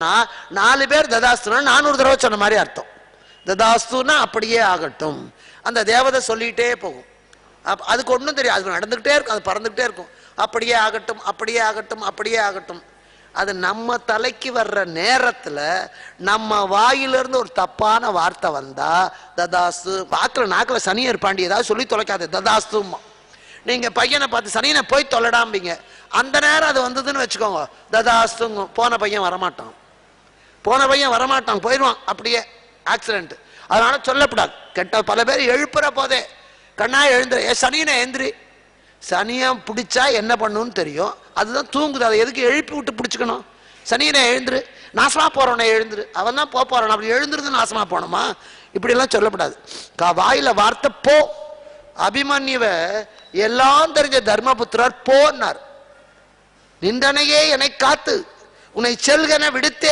4 பேர் ததாஸ்துனா 400 தடவை சொன்ன மாதிரி அர்த்தம். ததாஸ்துனா அப்படியே ஆகட்டும். அந்த தேவதை சொல்லிட்டே போகும். அதுக்கு ஒன்றும் தெரியாது, அது நடந்துகிட்டே இருக்கும், அது பறந்துகிட்டே இருக்கும். அப்படியே ஆகட்டும், அப்படியே ஆகட்டும், அப்படியே ஆகட்டும். அது நம்ம தலைக்கு வர்ற நேரத்தில் நம்ம வாயிலிருந்து ஒரு தப்பான வார்த்தை வந்தா ததாஸ்து. நாக்கில் சனியர் பாண்டி ஏதாவது சொல்லி தொலைக்காது, ததாஸ்துமா. நீங்க பையனை பார்த்து சனியனை போய் தொலைடாம்பீங்க, அந்த நேரம் அது வந்ததுன்னு வச்சுக்கோங்க, ததாஸ்துங்க. போன பையன் வரமாட்டான், போயிடுவான், அப்படியே ஆக்சிடென்ட். அதனால சொல்லப்படாது. கெட்ட பல பேர் எழுப்புற போதே கண்ணா எழுந்துரு, சனியனை எழுந்திரி. சனியம் பிடிச்சா என்ன பண்ணுன்னு தெரியும், அதுதான் தூங்குது. அதை எதுக்கு எழுப்பி விட்டு பிடிச்சிக்கணும்? சனியனை எழுந்துரு, நாசமா போறவனை எழுந்துரு, அவன் தான் போறான், அப்படி எழுந்துருந்து நாசமா போனோமா? இப்படியெல்லாம் சொல்லப்படாது. வாயில வார்த்தை போ. அபிமன்யுவ எல்லாம் தெரிஞ்ச தர்மபுத்திரர் போன்னார். நிந்தனையே என்னை காத்து உன்னை செல்கன விடுத்தே